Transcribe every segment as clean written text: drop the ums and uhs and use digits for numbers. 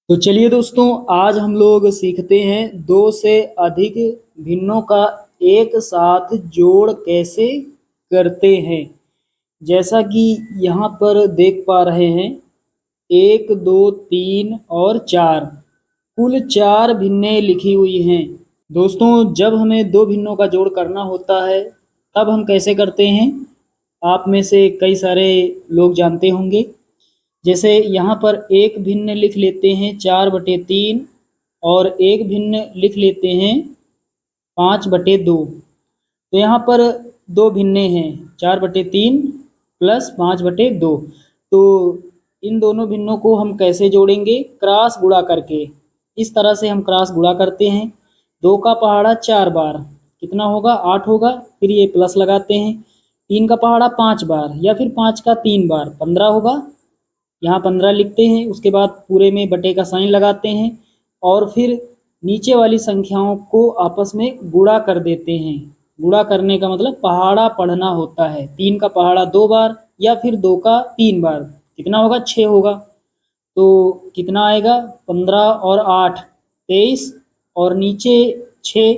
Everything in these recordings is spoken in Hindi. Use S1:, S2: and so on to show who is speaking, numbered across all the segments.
S1: तो चलिए दोस्तों, आज हम लोग सीखते हैं दो से अधिक भिन्नों का एक साथ जोड़ कैसे करते हैं। जैसा कि यहाँ पर देख पा रहे हैं, एक दो तीन और चार, कुल चार भिन्नें लिखी हुई हैं। दोस्तों, जब हमें दो भिन्नों का जोड़ करना होता है तब हम कैसे करते हैं, आप में से कई सारे लोग जानते होंगे। जैसे यहाँ पर एक भिन्न लिख लेते हैं 4/3 और एक भिन्न लिख लेते हैं 5/2। तो यहाँ पर दो भिन्ने हैं, 4/3 प्लस 5/2। तो इन दोनों भिन्नों को हम कैसे जोड़ेंगे, क्रॉस गुणा करके। इस तरह से हम क्रॉस गुणा करते हैं। 2 का पहाड़ा 4 बार कितना होगा, 8 होगा। फिर ये प्लस लगाते हैं। 3 का पहाड़ा 5 बार या फिर 5 का 3 बार 15 होगा। यहाँ 15 लिखते हैं। उसके बाद पूरे में बटे का साइन लगाते हैं और फिर नीचे वाली संख्याओं को आपस में गुणा कर देते हैं। गुणा करने का मतलब पहाड़ा पढ़ना होता है। 3 का पहाड़ा 2 बार या फिर 2 का 3 बार कितना होगा, 6 होगा। तो कितना आएगा, 15 और 8 23 और नीचे 6।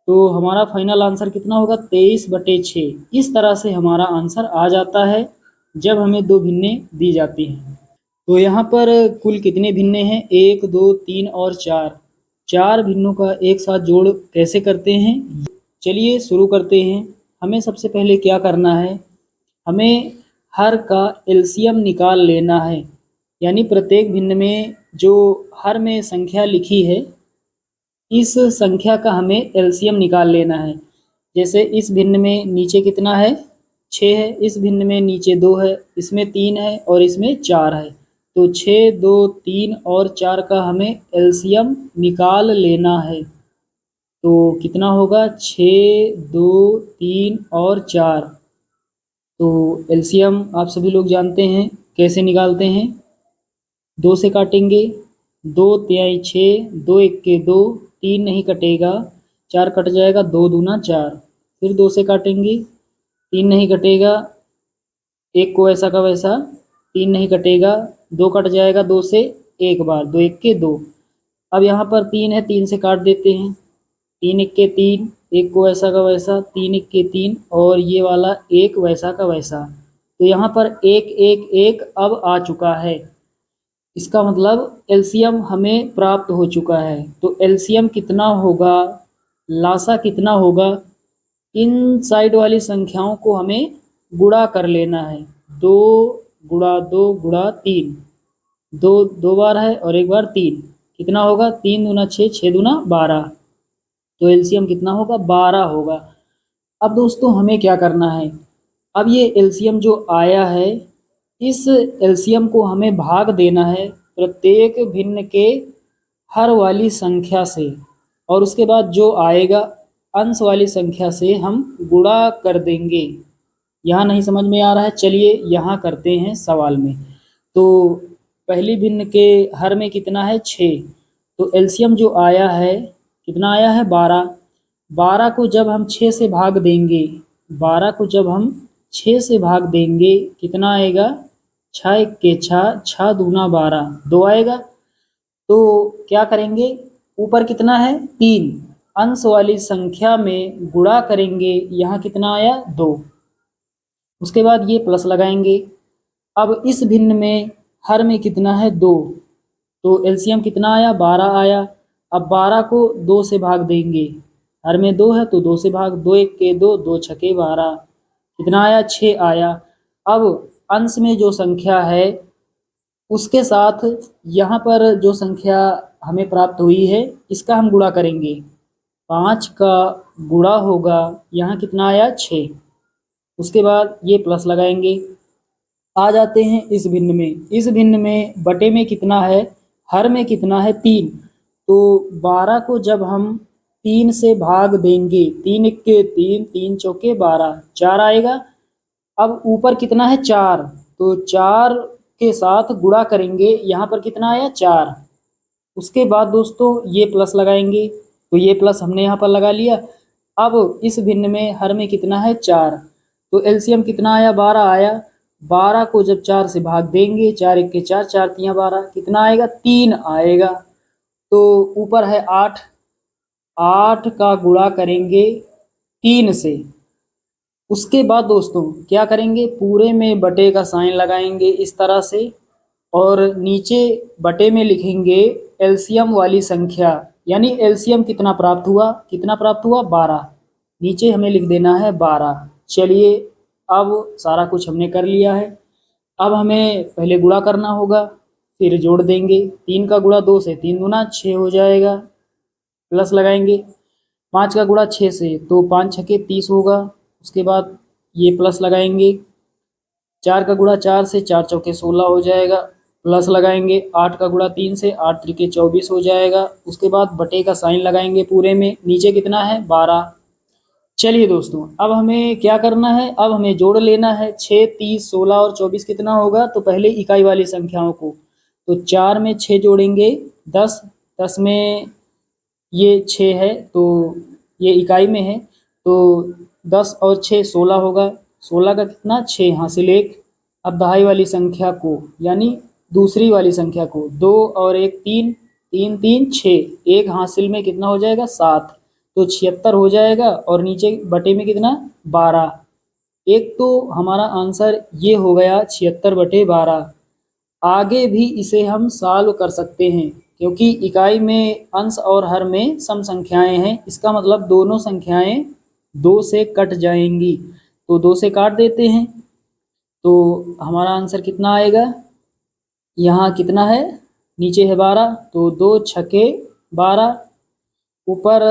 S1: तो हमारा फाइनल आंसर कितना होगा, 23/6। इस तरह से हमारा आंसर आ जाता है जब हमें दो भिन्ने दी जाती हैं। तो यहाँ पर कुल कितने भिन्ने हैं, 1 2 3 और 4। चार भिन्नों का एक साथ जोड़ कैसे करते हैं, चलिए शुरू करते हैं। हमें सबसे पहले क्या करना है, हमें हर का एलसीएम निकाल लेना है। यानी प्रत्येक भिन्न में जो हर में संख्या लिखी है, इस संख्या का हमें एलसीएम निकाल लेना है। जैसे इस भिन्न में नीचे कितना है, 6 है। इस भिन्न में नीचे 2 है, इसमें 3 है और इसमें 4 है। तो 6 2 3 और 4 का हमें एलसीएम निकाल लेना है। तो कितना होगा, 6 2 3 और 4। तो एलसीएम आप सभी लोग जानते हैं कैसे निकालते हैं। 2 से काटेंगे, 2 तिहाई 6, 2 1 2, 3 नहीं कटेगा, 4 कट जाएगा, 2 दूना 4। फिर 2 से काटेंगे, 3 नहीं कटेगा, 1 को ऐसा का वैसा, 3 नहीं कटेगा, 2 कट जाएगा 2 से एक बार, 2 1 2। अब यहाँ पर 3 है, 3 से काट देते हैं, 3 1 3, 1 को ऐसा का वैसा, 3 1 3 और ये वाला 1 वैसा का वैसा। तो यहाँ पर 1 1 1 अब आ चुका है। इसका मतलब एलसीएम हमें प्राप्त हो चुका है। तो एलसीएम कितना होगा, लासा कितना होगा, इन साइड वाली संख्याओं को हमें गुणा कर लेना है। 2 गुणा 2 गुणा 3, 2 2 बार है और एक बार 3, कितना होगा, 3 दूना 6, 6 दूना 12। तो एलसीएम कितना होगा, 12 होगा। अब दोस्तों हमें क्या करना है, अब ये एलसीएम जो आया है, इस एलसीएम को हमें भाग देना है प्रत्येक भिन्न के हर वाली संख्या से, और उसके बाद जो आएगा अंश वाली संख्या से हम गुणा कर देंगे। यहाँ नहीं समझ में आ रहा है, चलिए यहाँ करते हैं सवाल में। तो पहली भिन्न के हर में कितना है, 6। तो एलसीएम जो आया है कितना आया है, 12। 12 को जब हम 6 से भाग देंगे, 12 को जब हम 6 से भाग देंगे कितना आएगा, 6 1 6, 6 दूना 12, 2 आएगा। तो क्या करेंगे, ऊपर कितना है, 3, अंश वाली संख्या में गुणा करेंगे। यहाँ कितना आया, 2। उसके बाद ये प्लस लगाएंगे। अब इस भिन्न में हर में कितना है, 2। तो एलसीएम कितना आया, 12 आया। अब 12 को 2 से भाग देंगे, हर में 2 है तो 2 से भाग, 2 1 2, 2 6 12, कितना आया, 6 आया। अब अंश में जो संख्या है उसके साथ यहाँ पर जो संख्या हमें प्राप्त हुई है इसका हम गुणा करेंगे। 5 का गुणा होगा, यहाँ कितना आया, 6। उसके बाद ये प्लस लगाएंगे। आ जाते हैं इस भिन्न में। इस भिन्न में बटे में कितना है, हर में कितना है, 3। तो 12 को जब हम 3 से भाग देंगे, 3 1 3, 3 चौके 12, 4 आएगा। अब ऊपर कितना है, 4। तो 4 के साथ गुणा करेंगे, यहाँ पर कितना आया, 4। उसके बाद दोस्तों ये प्लस लगाएंगे। तो ये प्लस हमने यहाँ पर लगा लिया। अब इस भिन्न में हर में कितना है, 4। तो एलसीएम कितना आया, 12 आया। 12 को जब 4 से भाग देंगे, 4 1 के 4, 4 तियाँ 12, कितना आएगा? 3 आएगा। तो ऊपर है 8, 8 का गुणा करेंगे 3 से। उसके बाद दोस्तों क्या करेंगे, पूरे में बटे का साइन लगाएंगे इस तरह से, और नीचे बटे में लिखेंगे एलसीएम वाली संख्या, यानी एलसीएम कितना प्राप्त हुआ, कितना प्राप्त हुआ? 12। नीचे हमें लिख देना है 12। चलिए, अब सारा कुछ हमने कर लिया है। अब हमें पहले गुणा करना होगा, फिर जोड़ देंगे। 3 का गुणा 2 से, 3 दूना 6 हो जाएगा, प्लस लगाएंगे। 5 का गुणा 6 से, तो 5 छके 30 होगा। उसके बाद ये प्लस लगाएंगे। 4 का गुणा 4 से, 4 चौके 16 हो जाएगा, प्लस लगाएंगे। 8 का गुणा 3 से, 8 त्रिके 24 हो जाएगा। उसके बाद बटे का साइन लगाएंगे पूरे में, नीचे कितना है? 12। चलिए दोस्तों, अब हमें क्या करना है, अब हमें जोड़ लेना है। 6, 30, 16 और 24 कितना होगा? तो पहले इकाई वाली संख्याओं को, तो 4 में 6 जोड़ेंगे 10, 10 में ये 6 है तो ये इकाई में है, तो 10 और 6 16 होगा। 16 का कितना? 6 हासिल 1। अब दहाई वाली संख्या को, यानी दूसरी वाली संख्या को, 2 और 1 3, 3 3 6, 1 हासिल में कितना हो जाएगा? 7। तो 76 हो जाएगा, और नीचे बटे में कितना? 12। एक तो हमारा आंसर ये हो गया 76/12। आगे भी इसे हम सॉल्व कर सकते हैं, क्योंकि इकाई में अंश और हर में सम संख्याएं हैं। इसका मतलब दोनों संख्याएं 2 से कट जाएंगी, तो 2 से काट देते हैं। तो हमारा आंसर कितना आएगा? यहाँ कितना है? नीचे है 12, तो 2 छके 12, ऊपर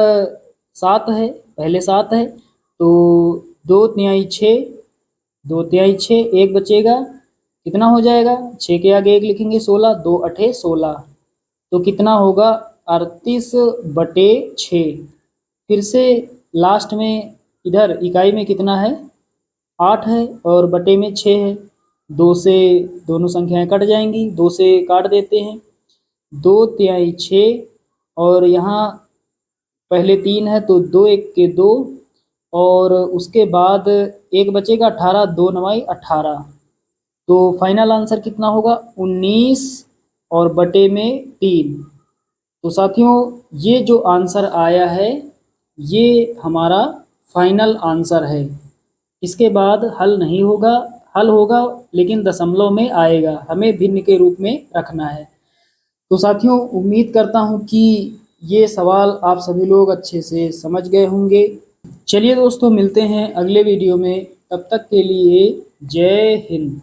S1: 7 है, पहले 7 है, तो 2 तिहाई 6, 2 तिहाई 6, 1 बचेगा, कितना हो जाएगा? 6 के आगे 1 लिखेंगे, 16, 2 अठे 16, तो कितना होगा? 38/6। फिर से लास्ट में इधर इकाई में कितना है? 8 है, और बटे में 6 है। 2 से दोनों संख्याएं कट जाएंगी, 2 से काट देते हैं। 2 तिहाई 6, और यहाँ पहले 3 है, तो 2 1 के 2, और उसके बाद 1 बचेगा 18, 2 9 18। तो फाइनल आंसर कितना होगा? 19 और बटे में 3। तो साथियों, ये जो आंसर आया है ये हमारा फाइनल आंसर है। इसके बाद हल नहीं होगा, हल होगा लेकिन दशमलव में आएगा, हमें भिन्न के रूप में रखना है। तो साथियों, उम्मीद करता हूँ कि ये सवाल आप सभी लोग अच्छे से समझ गए होंगे। चलिए दोस्तों, मिलते हैं अगले वीडियो में, तब तक के लिए जय हिंद।